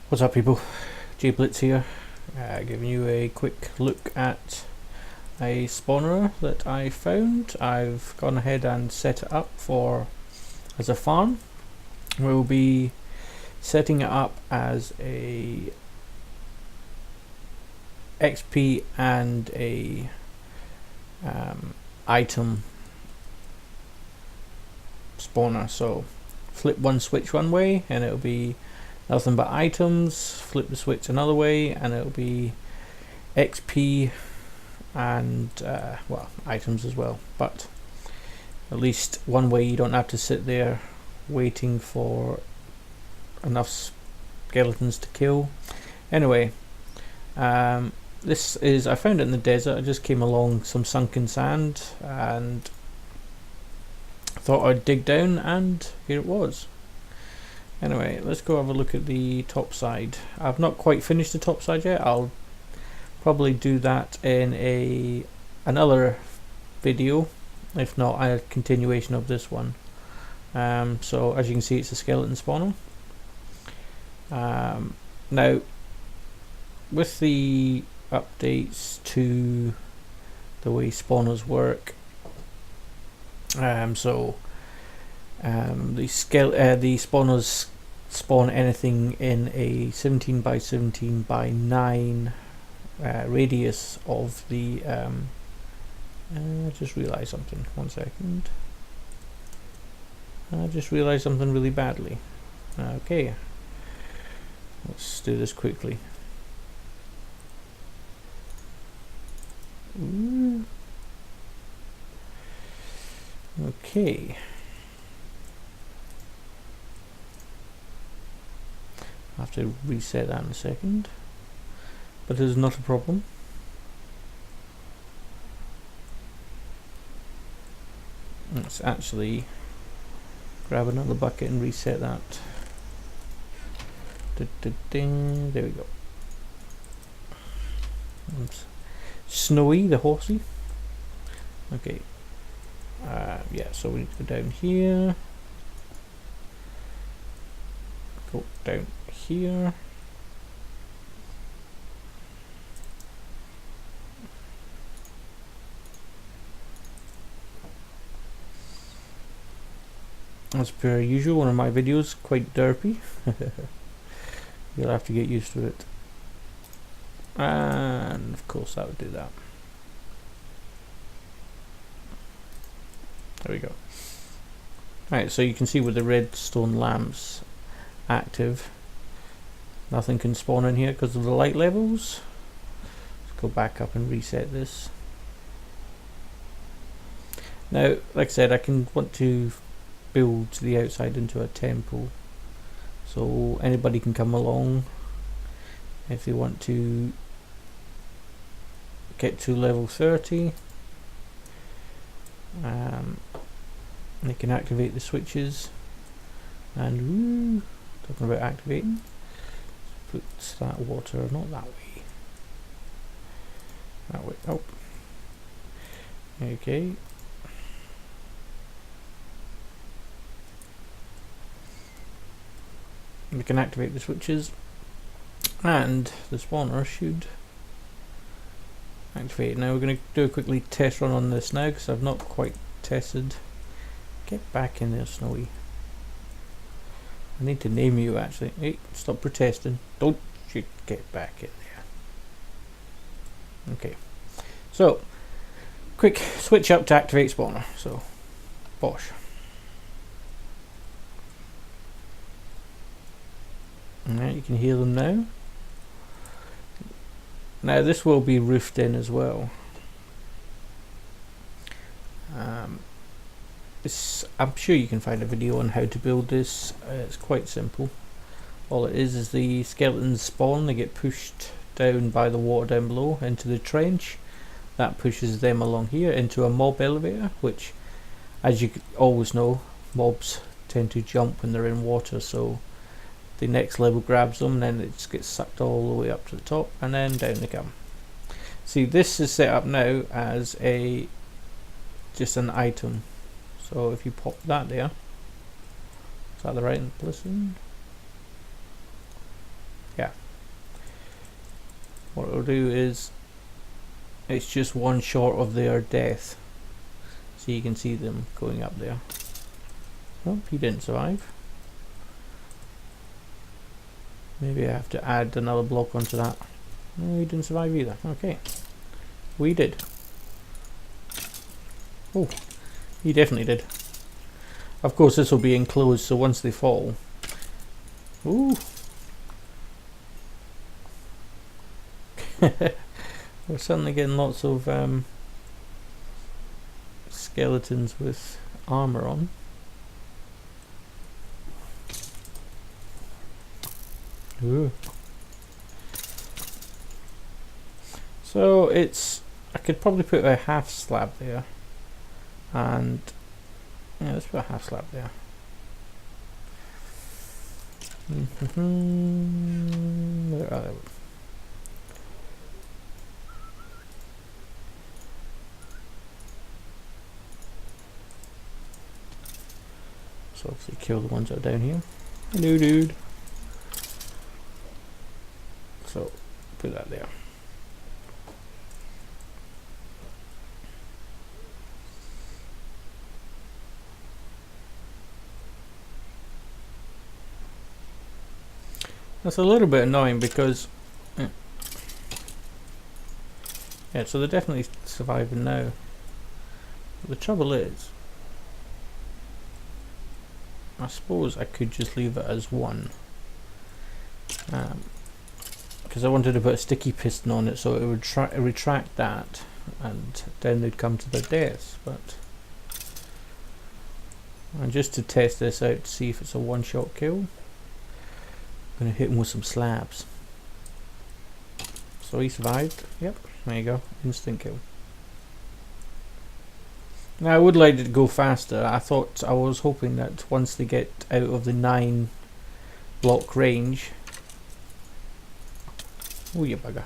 What's up, people? JBlitz here, giving you a quick look at a spawner that I found. I've gone ahead and set it up as a farm. We'll be setting it up as a XP and a item spawner. So flip one switch one way and it'll be nothing but items, flip the switch another way and it'll be XP and well, items as well, but at least one way you don't have to sit there waiting for enough skeletons to kill. Anyway, this is, I found it in the desert. I just came along some sunken sand and thought I'd dig down, and here it was. Anyway, let's go have a look at the top side. I've not quite finished the top side yet. I'll probably do that in another video, if not a continuation of this one. So as you can see, it's a skeleton spawner. Now, with the updates to the way spawners work, the spawners spawn anything in a 17 by 17 by 9 radius of the I just realized something. 1 second. I just realized something really badly. Okay, let's do this quickly. Ooh. Okay. I have to reset that in a second, but it is not a problem. Let's actually grab another bucket and reset that. There we go. Snowy the horsey. Okay. Yeah, so we need to go down here. Go down here. As per usual, one of my videos quite derpy. You'll have to get used to it. And of course that would do that. There we go. Right, so you can see with the redstone lamps active, nothing can spawn in here because of the light levels. Let's go back up and reset this. Now, like I said, I want to build the outside into a temple, so anybody can come along if they want to get to level 30. They can activate the switches, and talking about activating, put that water not that way, that way. Oh, okay. We can activate the switches, and the spawner should activate. Now we're going to do a quickly test run on this now because I've not quite tested. Get back in there, Snowy. I need to name you actually. Hey, stop protesting. Don't you get back in there. Okay. So, quick switch up to activate spawner. So, bosh. Alright, you can hear them now. Now this will be roofed in as well. I'm sure you can find a video on how to build this. It's quite simple. All it is the skeletons spawn, they get pushed down by the water down below into the trench. That pushes them along here into a mob elevator, which, as you always know, mobs tend to jump when they're in water, so the next level grabs them and then it just gets sucked all the way up to the top and then down they come. See, this is set up now as just an item. So if you pop that there, is that the right position? yeah. What it'll do is it's just one short of their death, so you can see them going up there. Oh, he didn't survive. Maybe I have to add another block onto that. No, he didn't survive either. Okay, we did. Oh, he definitely did. Of course, this will be enclosed, so once they fall, ooh. We're suddenly getting lots of skeletons with armor on. Ooh. So I could probably put a half slab there, and yeah, let's put a half slab there. Where are they? So obviously kill the ones that are down here. Hello, dude. So put that there. That's a little bit annoying because yeah, so they're definitely surviving now. But the trouble is, I suppose I could just leave it as one, because I wanted to put a sticky piston on it so it would retract that, and then they'd come to their deaths. But and just to test this out to see if it's a one-shot kill, I'm going to hit him with some slabs. So he survived. Yep, there you go, instant kill. Now I would like it to go faster. I was hoping that once they get out of the 9 block range. Oh, you bugger.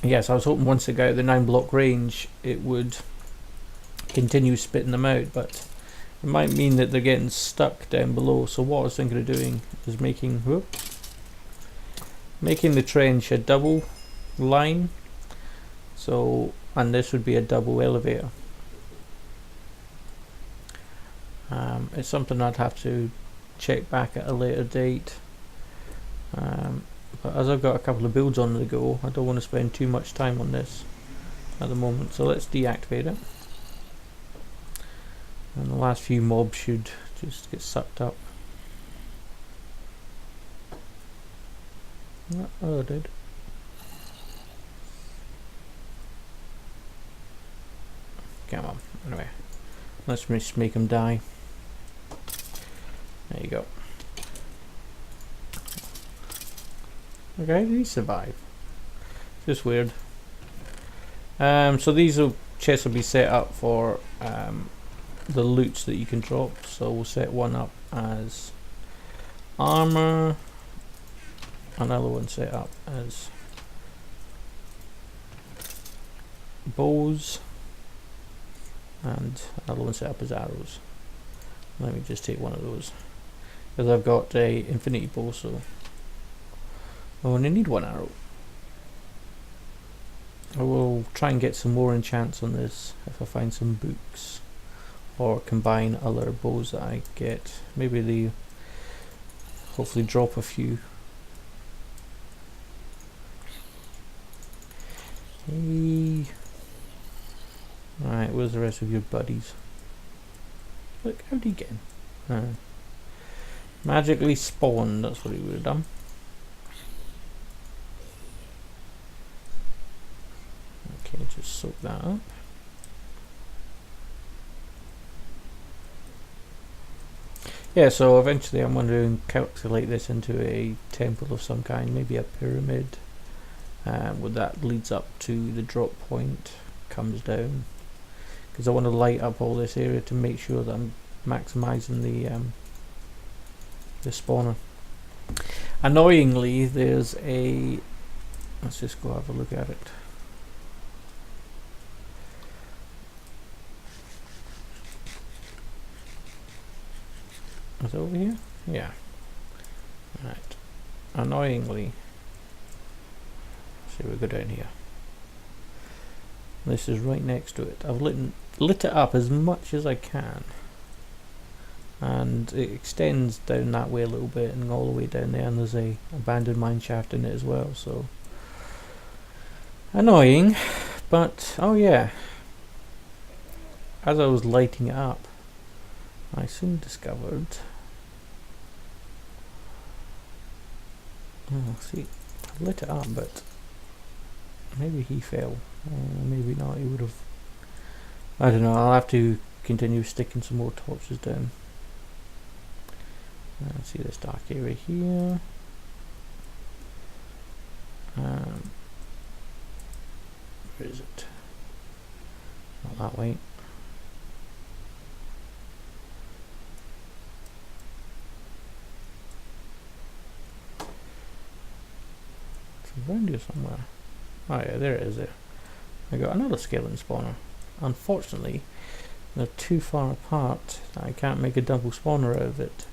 Yes, I was hoping once they got out of the 9 block range it would continue spitting them out, but it might mean that they're getting stuck down below. So what I was thinking of doing is making the trench a double line, so, and this would be a double elevator. It's something I'd have to check back at a later date, but as I've got a couple of builds on the go, I don't want to spend too much time on this at the moment. So let's deactivate it, and the last few mobs should just get sucked up. Oh, I did. Come on, anyway, let's just make him die. There you go. Okay, did he survive? Just weird. So these chests will be set up for the loots that you can drop. So we'll set one up as armor, another one set up as bows, and another one set up as arrows. Let me just take one of those, because I've got a infinity bow, so I only need one arrow. I will try and get some more enchants on this if I find some books, or combine other bows that I get. Maybe they hopefully drop a few. Hey. Right, where's the rest of your buddies? Look, how'd he get in? Magically spawned, that's what he would have done. Okay, just soak that up. Yeah, so eventually I'm going to calculate this into a temple of some kind, maybe a pyramid, where that leads up to the drop point, comes down, because I want to light up all this area to make sure that I'm maximizing the spawner. Annoyingly, there's a, let's just go have a look at it. Is it over here? Yeah. Right. Annoyingly. See, we go down here. This is right next to it. I've lit it up as much as I can. And it extends down that way a little bit and all the way down there, and there's a abandoned mine shaft in it as well, so annoying. But oh yeah, as I was lighting it up, I soon discovered, oh see, I lit it up, but maybe he fell, maybe not. He would have, I don't know. I'll have to continue sticking some more torches down. See this dark area here. Where is it? Not that way. It's around here somewhere. Oh yeah, there it is there. I got another skeleton spawner. Unfortunately, they're too far apart. I can't make a double spawner out of it.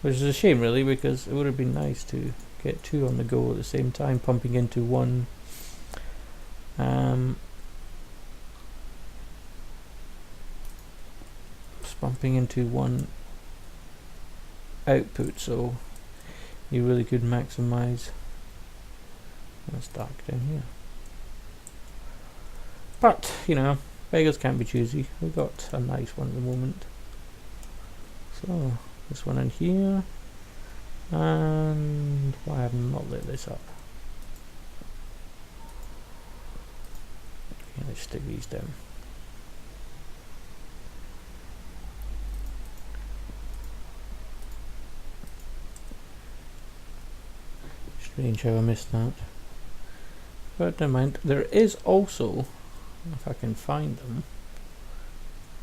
Which is a shame really, because it would have been nice to get two on the go at the same time, pumping into one output, so you really could maximize. It's dark down here, but you know, beggars can't be choosy. We've got a nice one at the moment. So this one in here, and why have I not lit this up? Okay, let's stick these down. Strange how I missed that, but never mind. There is also, if I can find them,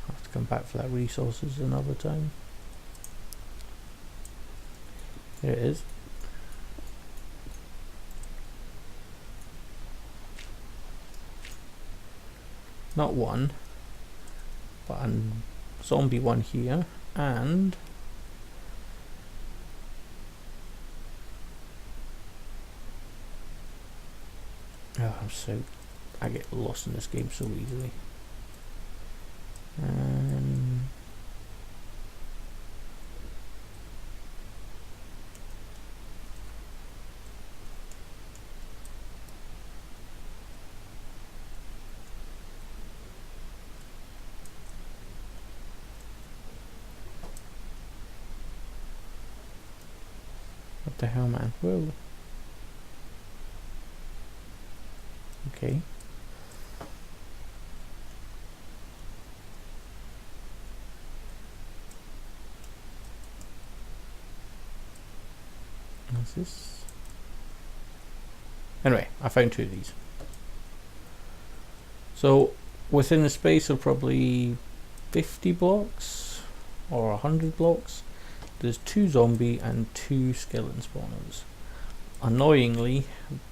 I'll have to come back for that resources another time. Here it is. Not one, but a zombie one here, and I get lost in this game so easily. What the hell, man? Whoa. Okay. What's this? Anyway, I found two of these. So within the space of probably 50 blocks or 100 blocks, there's two zombie and two skeleton spawners. Annoyingly,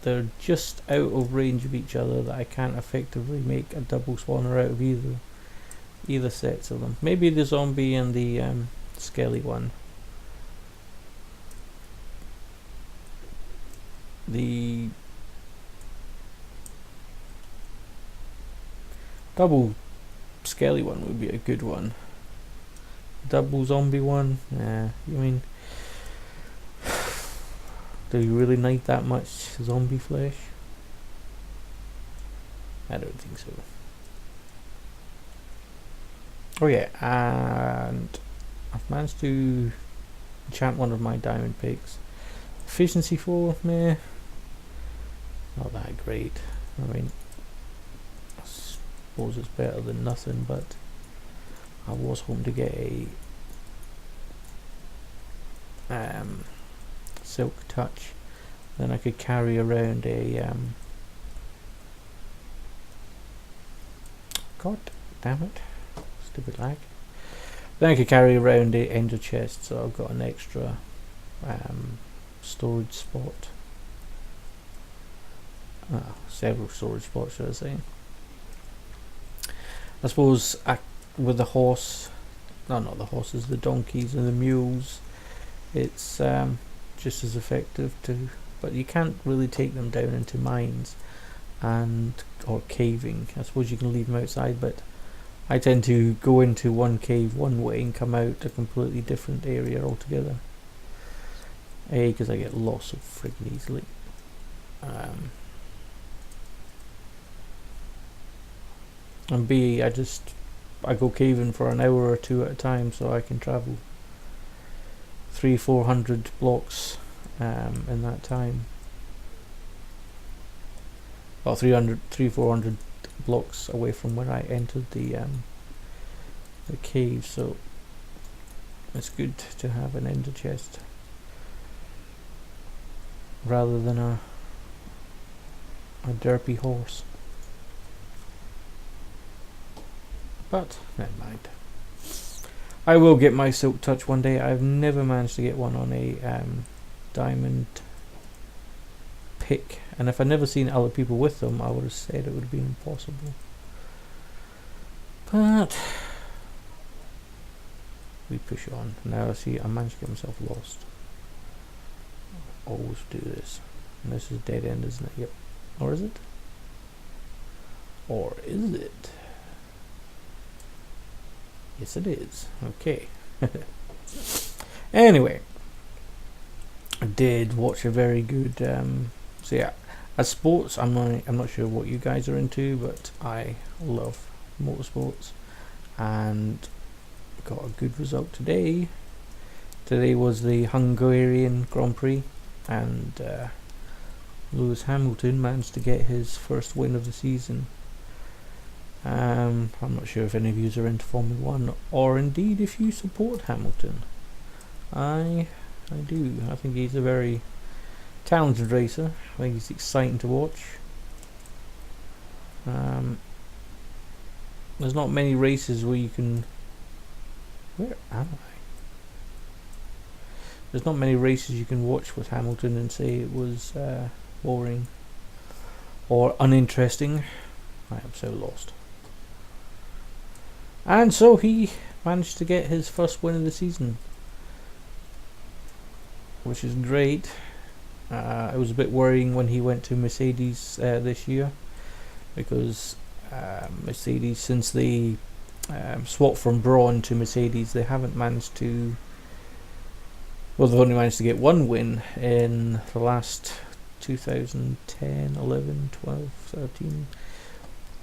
they're just out of range of each other, that I can't effectively make a double spawner out of either sets of them. Maybe the zombie and the skelly one. The double skelly one would be a good one. Double zombie one, yeah. I mean, do you really need that much zombie flesh? I don't think so. Oh yeah, and I've managed to enchant one of my diamond picks. Efficiency 4, meh, not that great. I mean, I suppose it's better than nothing, but I was hoping to get a silk touch. Then I could carry around a god damn it, stupid lag. Then I could carry around a ender chest, so I've got an extra storage spot. Several storage spots, should I say. I suppose with the horse no, not the horses, the donkeys and the mules. It's just as effective to, but you can't really take them down into mines and or caving. I suppose you can leave them outside, but I tend to go into one cave one way and come out a completely different area altogether. A, because I get lost so friggin' easily. And B, I go caving for an hour or two at a time, so I can travel 300-400 blocks in that time. Well, 300-400 blocks away from where I entered the cave, so it's good to have an ender chest rather than a derpy horse. But never mind. I will get my Silk Touch one day. I've never managed to get one on a diamond pick, and if I'd never seen other people with them, I would have said it would have been impossible. But we push on. Now see, I managed to get myself lost. Always do this. And this is dead end, isn't it? Yep. Or is it? Or is it? Yes, it is. Okay. Anyway, I did watch a very good. So yeah, as sports, I'm not sure what you guys are into, but I love motorsports, and got a good result today. Today was the Hungarian Grand Prix, and Lewis Hamilton managed to get his first win of the season. I'm not sure if any of you are into Formula 1, or indeed if you support Hamilton. I do. I think he's a very talented racer. I think he's exciting to watch. There's not many races where you can... Where am I? There's not many races you can watch with Hamilton and say it was boring or uninteresting. I am so lost. And so he managed to get his first win of the season, which is great. It was a bit worrying when he went to Mercedes this year, because Mercedes, since they swapped from Brawn to Mercedes, they haven't managed to... Well, they've only managed to get one win in the last 2010, 11, 12, 13,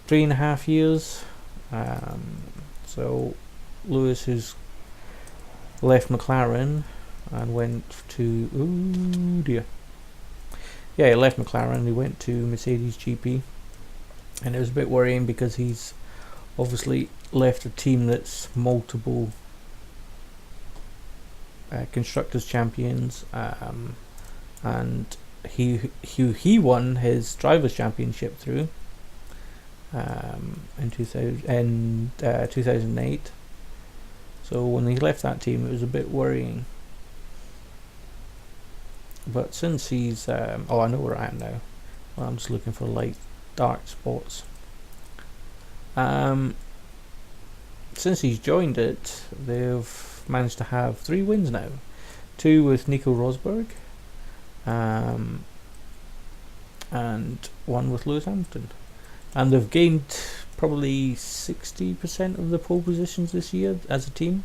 3.5 years. So Lewis has left McLaren and went to... Ooh dear. Yeah, he left McLaren and he went to Mercedes GP. And it was a bit worrying because he's obviously left a team that's multiple constructors champions, and he won his drivers championship through in 2008. So when he left that team, it was a bit worrying. But since he's oh, I know where I am now. Well, I'm just looking for light dark spots. Since he's joined it, they've managed to have 3 wins now. 2 with Nico Rosberg, and 1 with Lewis Hamilton. And they've gained probably 60% of the pole positions this year as a team.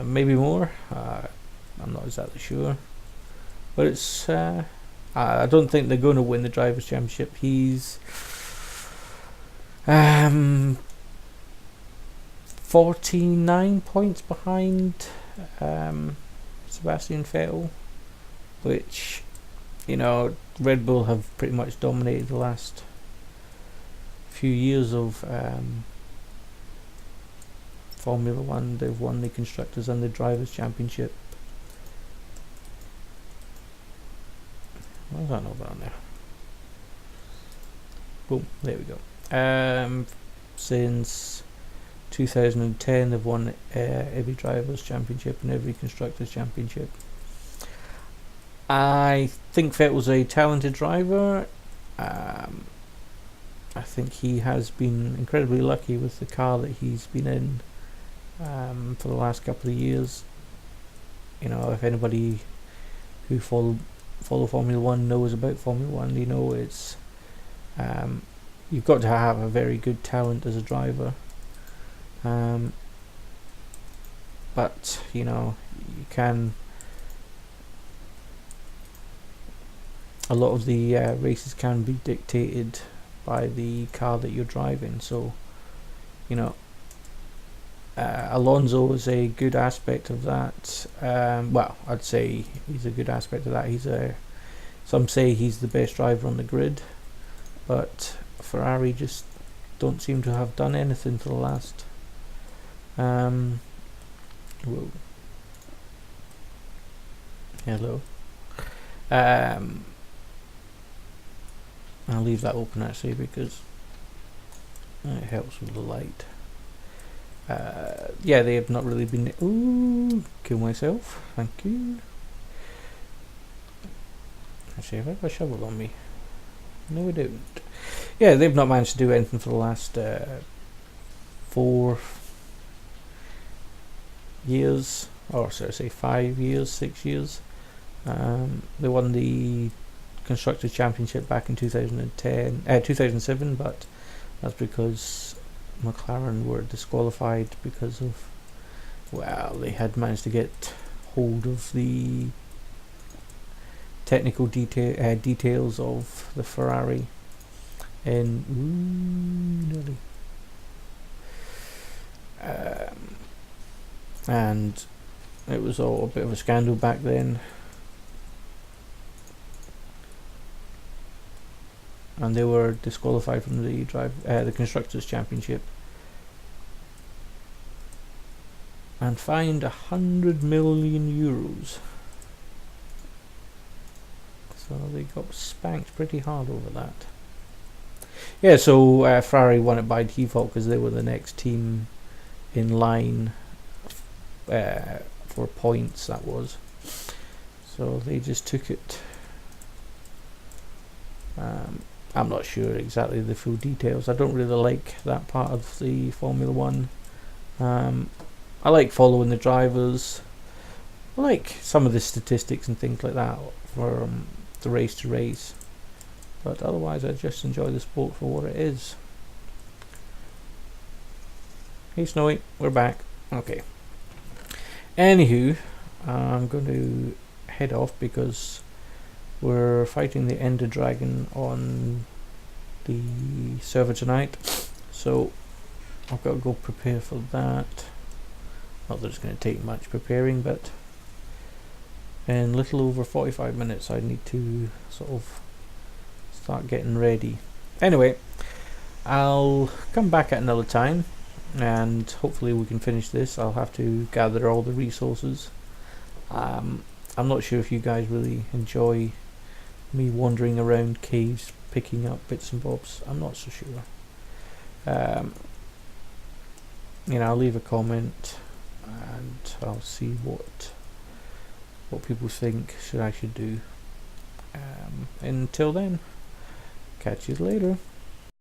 Maybe more. I'm not exactly sure. But it's... I don't think they're going to win the Drivers' Championship. He's... 49 points behind Sebastian Vettel, which, you know, Red Bull have pretty much dominated the last few years of Formula 1. They've won the Constructors and the Drivers' Championship. What's that over on there? Boom, there we go. Since 2010 they've won every Drivers' Championship and every Constructors' Championship. I think Vettel's a talented driver. I think he has been incredibly lucky with the car that he's been in for the last couple of years. You know, if anybody who follow Formula One knows about Formula One, you know it's you've got to have a very good talent as a driver. But you know, you can. A lot of the races can be dictated by the car that you're driving. So, you know, Alonso is a good aspect of that. Well, I'd say he's a good aspect of that. Some say he's the best driver on the grid, but Ferrari just don't seem to have done anything for the last. Whoa. Hello. I'll leave that open actually because it helps with the light. Yeah, they have not really been. Ooh, kill myself. Thank you. Actually, have I got a shovel on me? No, I don't. Yeah, they've not managed to do anything for the last 4 years, or sorry, say 5 years, 6 years. They won the Constructors' Championship back in 2007, but that's because McLaren were disqualified because of, well, they had managed to get hold of the technical details of the Ferrari, and nearly. And it was all a bit of a scandal back then. And they were disqualified from the Constructors' Championship and fined €100 million. So they got spanked pretty hard over that. Yeah, so Ferrari won it by default because they were the next team in line for points, that was. So they just took it. I'm not sure exactly the full details. I don't really like that part of the Formula One. I like following the drivers. I like some of the statistics and things like that from the race to race. But otherwise, I just enjoy the sport for what it is. Hey Snowy, we're back. Okay. Anywho, I'm going to head off because we're fighting the Ender Dragon on the server tonight, so I've got to go prepare for that. Not that it's going to take much preparing, but in little over 45 minutes I need to sort of start getting ready. Anyway, I'll come back at another time and hopefully we can finish this. I'll have to gather all the resources. I'm not sure if you guys really enjoy me wandering around caves picking up bits and bobs. I'm not so sure. You know, I'll leave a comment and I'll see what people think I should do. Until then, catch you later.